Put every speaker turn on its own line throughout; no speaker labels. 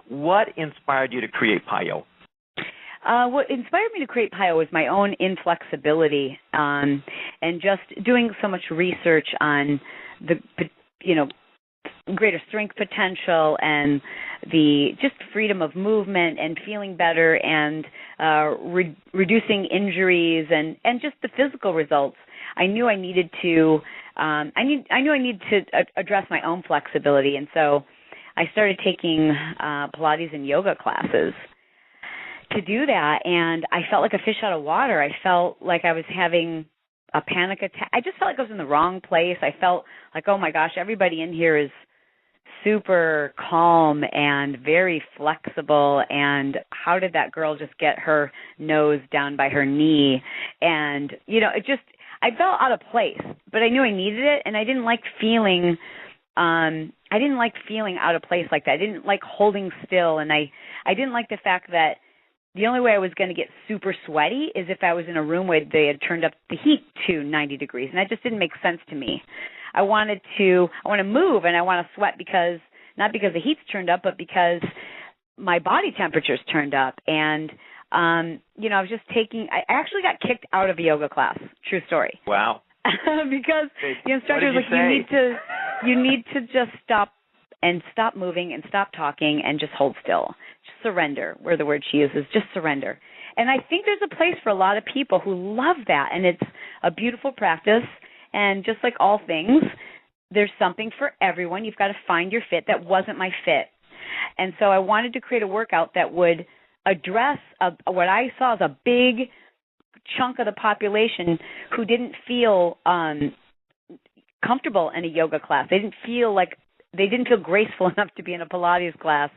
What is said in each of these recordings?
what inspired you to create PiYo?
What inspired me to create PiYo was my own inflexibility, and just doing so much research on the, greater strength potential and the just freedom of movement and feeling better and reducing injuries and just the physical results. I knew I needed to address my own flexibility, and so I started taking Pilates and yoga classes to do that, and I felt like a fish out of water. I felt like I was having a panic attack. I just felt like I was in the wrong place. I felt like, oh my gosh, everybody in here is super calm and very flexible, and how did that girl just get her nose down by her knee? And, I felt out of place, but I knew I needed it, and I didn't like feeling out of place like that. I didn't like holding still, and I didn't like the fact that the only way I was going to get super sweaty is if I was in a room where they had turned up the heat to 90 degrees, and that just didn't make sense to me. I want to move, and I want to sweat not because the heat's turned up, but because my body temperature's turned up. And, I was just I actually got kicked out of a yoga class. True story.
Wow.
Because the instructor was like, you need to just stop moving and stop talking and just hold still. Just surrender, were the words she uses, just surrender. And I think there's a place for a lot of people who love that, and it's a beautiful practice. And just like all things, there's something for everyone. You've got to find your fit. That wasn't my fit. And so I wanted to create a workout that would address what I saw as a big chunk of the population who didn't feel comfortable in a yoga class. They didn't feel graceful enough to be in a Pilates class,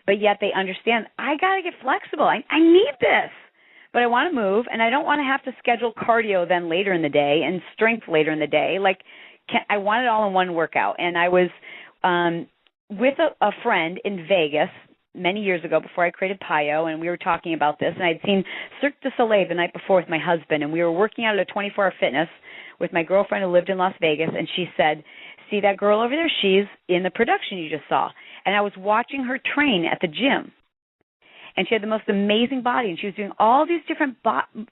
but yet they understand, I got to get flexible. I need this. But I want to move, and I don't want to have to schedule cardio then later in the day and strength later in the day. I want it all in one workout. And I was with a friend in Vegas many years ago before I created PiYo, and we were talking about this. And I'd seen Cirque du Soleil the night before with my husband, and we were working out at a 24-hour fitness with my girlfriend who lived in Las Vegas, and she said, see that girl over there? She's in the production you just saw. And I was watching her train at the gym. And she had the most amazing body, and she was doing all these different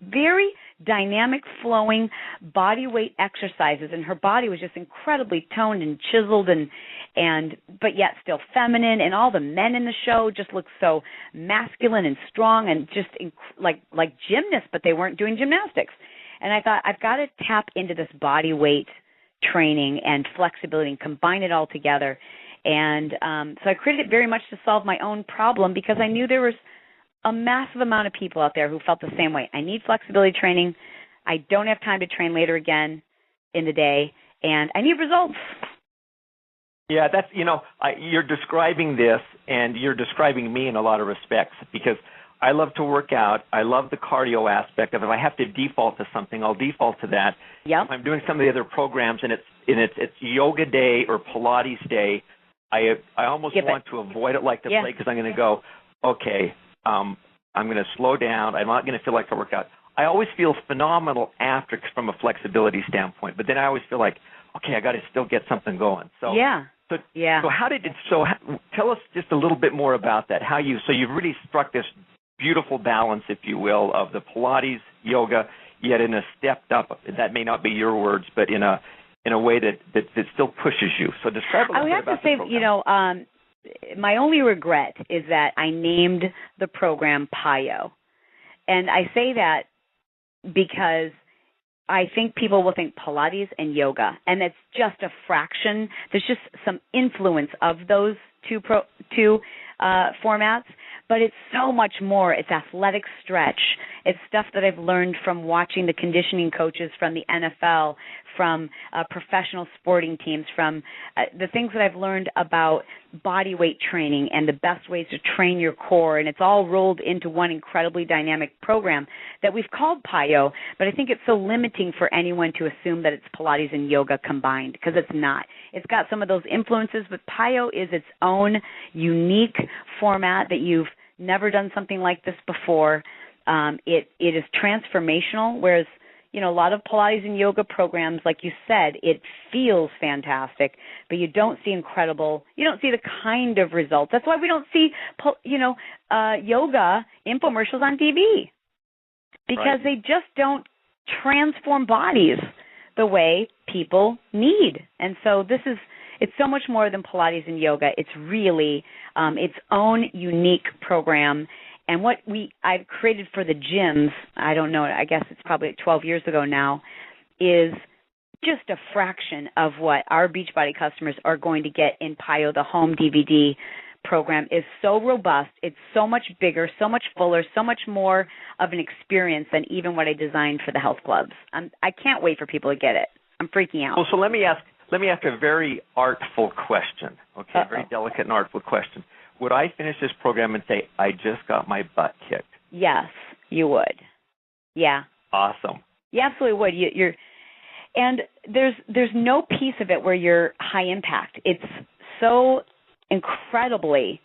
very dynamic, flowing body weight exercises, and her body was just incredibly toned and chiseled, but yet still feminine. And all the men in the show just looked so masculine and strong, and just like gymnasts, but they weren't doing gymnastics. And I thought, I've got to tap into this body weight training and flexibility and combine it all together. And so I created it very much to solve my own problem, because I knew there was a massive amount of people out there who felt the same way. I need flexibility training. I don't have time to train later again in the day, and I need results.
Yeah, that's, you're describing this, and you're describing me in a lot of respects, because I love to work out. I love the cardio aspect of it. If I have to default to something, I'll default to that.
Yep.
If I'm doing some of the other programs and it's yoga day or Pilates day, I almost want to avoid it like the plague, because I'm going to go, okay, I'm going to slow down. I'm not going to feel like a workout. I always feel phenomenal after from a flexibility standpoint, but then I always feel like, okay, I got to still get something going. So So tell us just a little bit more about that. You've really struck this beautiful balance, if you will, of the Pilates, yoga, yet in a stepped up. That may not be your words, but in a way that still pushes you. So describe a little bit about the program. I have to say,
my only regret is that I named the program PiYo. And I say that because I think people will think Pilates and yoga, and it's just a fraction. There's just some influence of those two formats, but it's so much more. It's athletic stretch. It's stuff that I've learned from watching the conditioning coaches from the NFL, from professional sporting teams, from the things that I've learned about body weight training and the best ways to train your core, and it's all rolled into one incredibly dynamic program that we've called PiYo, but I think it's so limiting for anyone to assume that it's Pilates and yoga combined, because it's not. It's got some of those influences, but PiYo is its own unique format that you've never done something like this before. It is transformational, whereas a lot of Pilates and yoga programs, like you said, it feels fantastic, but you don't see the kind of results. That's why we don't see, yoga infomercials on TV, because they just don't transform bodies the way people need. And so it's so much more than Pilates and yoga. It's really its own unique program. And what I've created for the gyms, I don't know, I guess it's probably 12 years ago now, is just a fraction of what our Beachbody customers are going to get in PiYo. The home DVD program is so robust. It's so much bigger, so much fuller, so much more of an experience than even what I designed for the health clubs. I can't wait for people to get it. I'm freaking out.
Well, so let me ask a very artful question, okay, a very delicate and artful question. Would I finish this program and say, I just got my butt kicked?
Yes, you would. Yeah.
Awesome.
You absolutely would. And there's no piece of it where you're high impact. It's so incredibly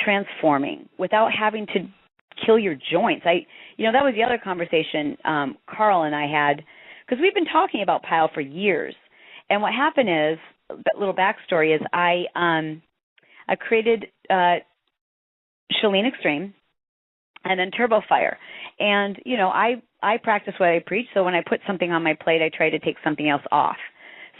transforming without having to kill your joints. That was the other conversation Carl and I had, because we've been talking about PiYo for years. And what happened is, that little backstory is, I created Chalene Extreme and then Turbo Fire. And, I practice what I preach, so when I put something on my plate, I try to take something else off.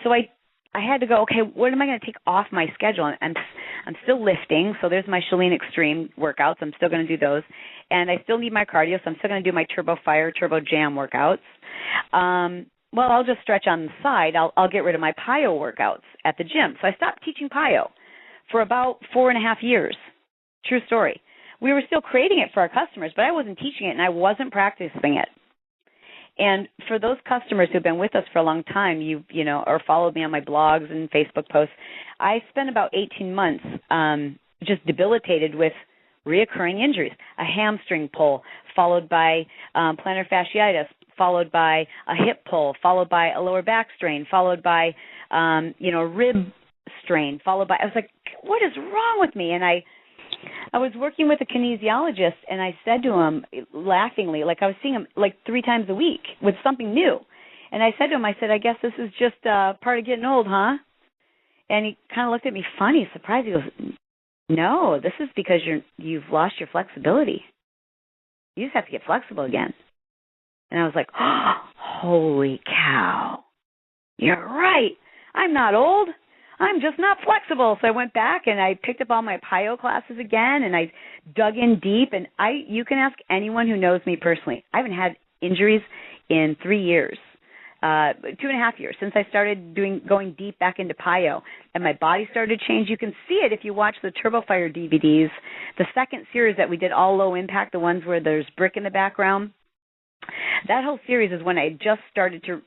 So I had to go, okay, what am I going to take off my schedule? I'm still lifting, so there's my Chalene Extreme workouts. I'm still going to do those. And I still need my cardio, so I'm still going to do my Turbo Fire, Turbo Jam workouts. Well, I'll just stretch on the side. I'll get rid of my PiYo workouts at the gym. So I stopped teaching PiYo for about 4.5 years. True story. We were still creating it for our customers, but I wasn't teaching it and I wasn't practicing it. And for those customers who've been with us for a long time, or followed me on my blogs and Facebook posts, I spent about 18 months just debilitated with reoccurring injuries, a hamstring pull, followed by plantar fasciitis, followed by a hip pull, followed by a lower back strain, followed by, rib strain, followed by, I was like, what is wrong with me? And I was working with a kinesiologist, and I said to him laughingly, like I was seeing him like 3 times a week with something new. And I said to him, I guess this is just part of getting old, huh? And he kind of looked at me funny, surprised. He goes, no, this is because you've lost your flexibility. You just have to get flexible again. And I was like, oh, holy cow. You're right. I'm not old. I'm just not flexible. So I went back and I picked up all my PiYo classes again, and I dug in deep. And you can ask anyone who knows me personally. I haven't had injuries in 3 years, 2.5 years since I started going deep back into PiYo. And my body started to change. You can see it if you watch the Turbo Fire DVDs. The second series that we did, all low impact, the ones where there's brick in the background. That whole series is when I just started to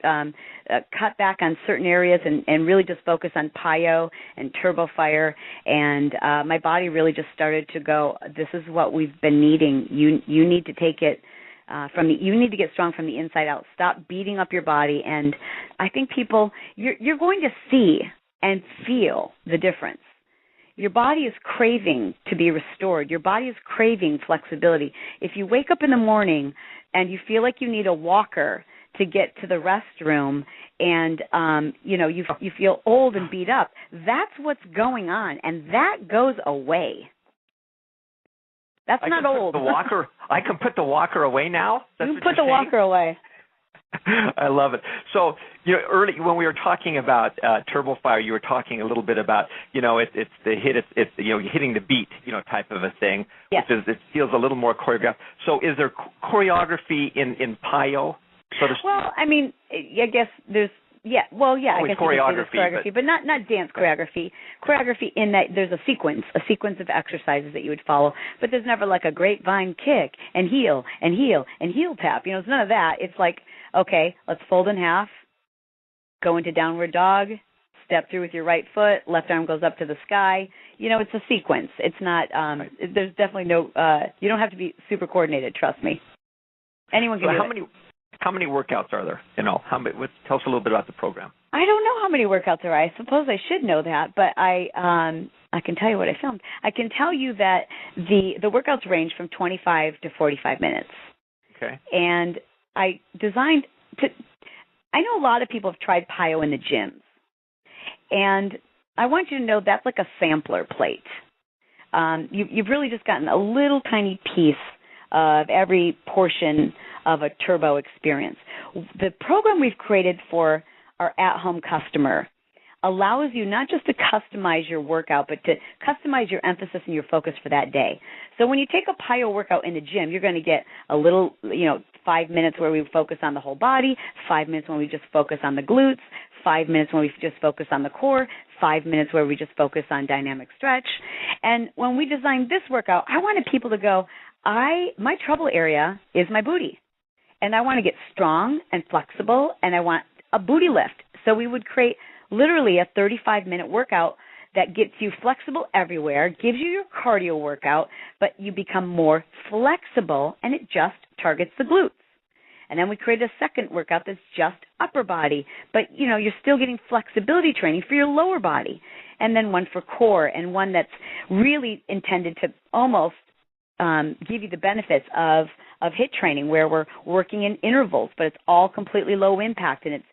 cut back on certain areas and really just focus on PiYo and Turbo Fire, and my body really just started to go, this is what we've been needing. You need to take it you need to get strong from the inside out. Stop beating up your body, and I think people, you're going to see and feel the difference. Your body is craving to be restored. Your body is craving flexibility. If you wake up in the morning and you feel like you need a walker to get to the restroom and, you feel old and beat up, that's what's going on, and that goes away. That's not old.
I can put the walker away now?
You can put the walker away.
I love it. So, early when we were talking about Turbo Fire, you were talking a little bit about, it's the hit, it's hitting the beat, type of a thing,
yes.
Which is, it feels a little more choreographed. So, is there choreography in PiYo, so to speak?
Well, I mean, I guess there's, I guess choreography, but not dance choreography. Choreography in that there's a sequence of exercises that you would follow, but there's never like a grapevine kick and heel and heel and heel tap. It's none of that. It's like, okay, let's fold in half, go into downward dog, step through with your right foot, left arm goes up to the sky. It's a sequence. It's not, there's definitely no, you don't have to be super coordinated, trust me. Anyone can do it.
How many workouts are there? Tell us a little bit about the program.
I don't know how many workouts there are. I suppose I should know that, but I can tell you what I filmed. I can tell you that the workouts range from 25 to 45 minutes.
Okay.
And I designed to. I know a lot of people have tried PiYo in the gyms, and I want you to know that's like a sampler plate. You've really just gotten a little tiny piece of every portion of a turbo experience. The program we've created for our at-home customer allows you not just to customize your workout, but to customize your emphasis and your focus for that day. So when you take a PiYo workout in the gym, you're going to get a little, 5 minutes where we focus on the whole body, 5 minutes when we just focus on the glutes, 5 minutes when we just focus on the core, 5 minutes where we just focus on dynamic stretch. And when we designed this workout, I wanted people to go, my trouble area is my booty. And I want to get strong and flexible, and I want a booty lift. So we would create literally a 35-minute workout that gets you flexible everywhere, gives you your cardio workout, but you become more flexible, and it just targets the glutes. And then we create a second workout that's just upper body, but, you're still getting flexibility training for your lower body. And then one for core, and one that's really intended to almost give you the benefits of HIIT training, where we're working in intervals, but it's all completely low impact, and it's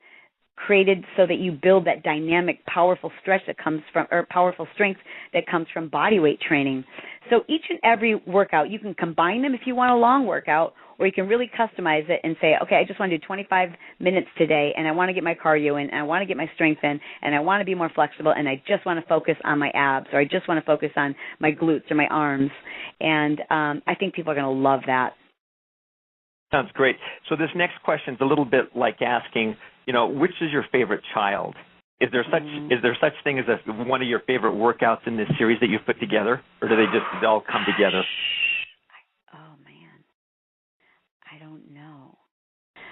created so that you build that dynamic, powerful stretch that comes from, or powerful strength that comes from body weight training. So each and every workout, you can combine them if you want a long workout, or you can really customize it and say, okay, I just want to do 25 minutes today, and I want to get my cardio in, and I want to get my strength in, and I want to be more flexible, and I just want to focus on my abs, or I just want to focus on my glutes or my arms. And I think people are going to love that.
Sounds great. So this next question is a little bit like asking, which is your favorite child? Is there such thing as one of your favorite workouts in this series that you've put together, or do they all come together?
Oh man, I don't know.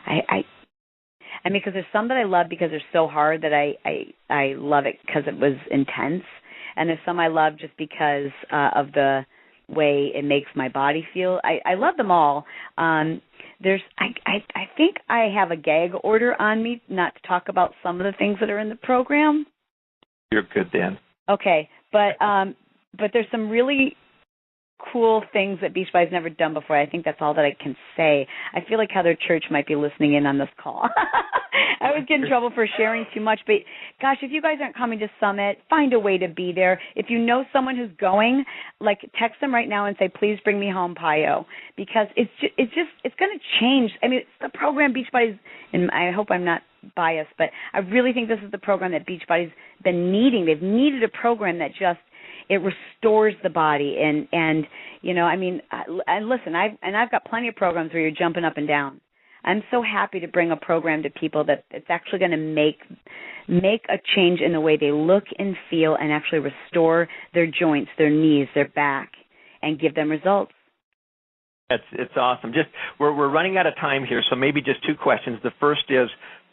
I mean, because there's some that I love because they're so hard that I love it because it was intense, and there's some I love just because of the way it makes my body feel. I love them all. I think I have a gag order on me not to talk about some of the things that are in the program.
You're good, Dan.
Okay, but there's some really cool things that Beachbody's never done before. I think that's all that I can say. I feel like Heather Church might be listening in on this call. I would get in trouble for sharing too much, but gosh, if you guys aren't coming to Summit, find a way to be there. If you know someone who's going, text them right now and say, please bring me home, PiYo, because it's going to change. I mean, it's the program Beachbody's, and I hope I'm not biased, but I really think this is the program that Beachbody's been needing. They've needed a program that just, it restores the body, and listen, I've got plenty of programs where you're jumping up and down. I'm so happy to bring a program to people that it's actually going to make a change in the way they look and feel, and actually restore their joints, their knees, their back, and give them results.
It's awesome. Just we're running out of time here, so maybe just two questions. The first is,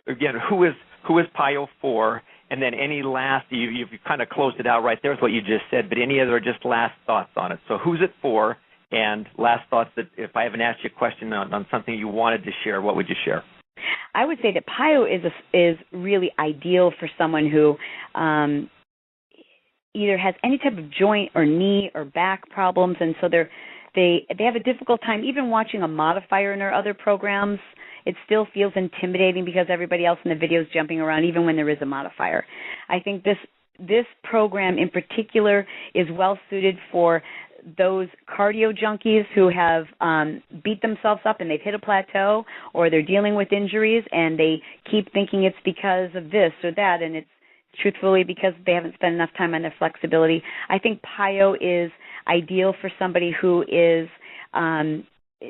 again, who is PiYo for? And then any last, you've kind of closed it out right there with what you just said, but any other just last thoughts on it? So who's it for? And last thoughts, that if I haven't asked you a question on something you wanted to share, what would you share?
I would say that PiYo is really ideal for someone who either has any type of joint or knee or back problems, and so they have a difficult time even watching a modifier in our other programs. It still feels intimidating because everybody else in the video is jumping around, even when there is a modifier. I think this program in particular is well suited for those cardio junkies who have beat themselves up and they've hit a plateau, or they're dealing with injuries and they keep thinking it's because of this or that, and it's truthfully because they haven't spent enough time on their flexibility. I think PiYo is ideal for somebody who is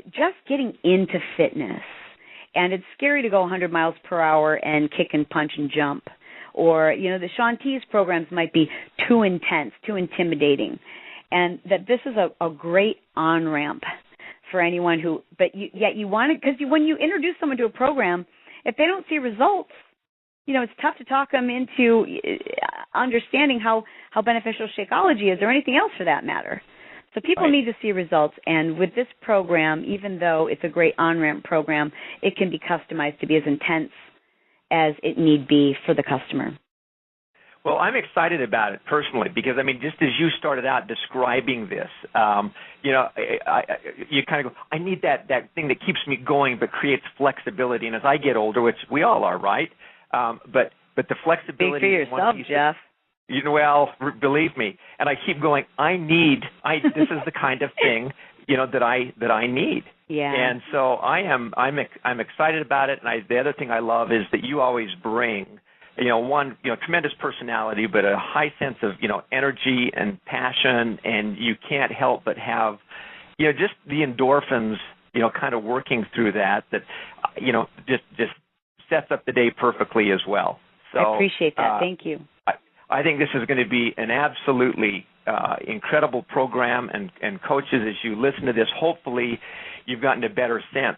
just getting into fitness. And it's scary to go 100 miles per hour and kick and punch and jump. Or, the Shaun T's programs might be too intense, too intimidating. And that this is a great on-ramp for anyone who, yet you want it, because when you introduce someone to a program, if they don't see results, it's tough to talk them into understanding how beneficial Shakeology is, or anything else for that matter. So people need to see results, and with this program, even though it's a great on-ramp program, it can be customized to be as intense as it need be for the customer.
Well, I'm excited about it personally because, I mean, just as you started out describing this, you know, you kind of go, I need that thing that keeps me going but creates flexibility. And as I get older, which we all are, right? But the flexibility.
Speak for yourself, Jeff.
You know, well, believe me. And I keep going, this is the kind of thing, you know, that I need.
Yeah.
And so I'm excited about it. And the other thing I love is that you always bring, you know, tremendous personality, but a high sense of, you know, energy and passion, and you can't help but have, you know, just the endorphins, you know, kind of working through that, you know, just sets up the day perfectly as well. So
I appreciate that. Thank you.
I think this is going to be an absolutely incredible program, and coaches, as you listen to this, hopefully you've gotten a better sense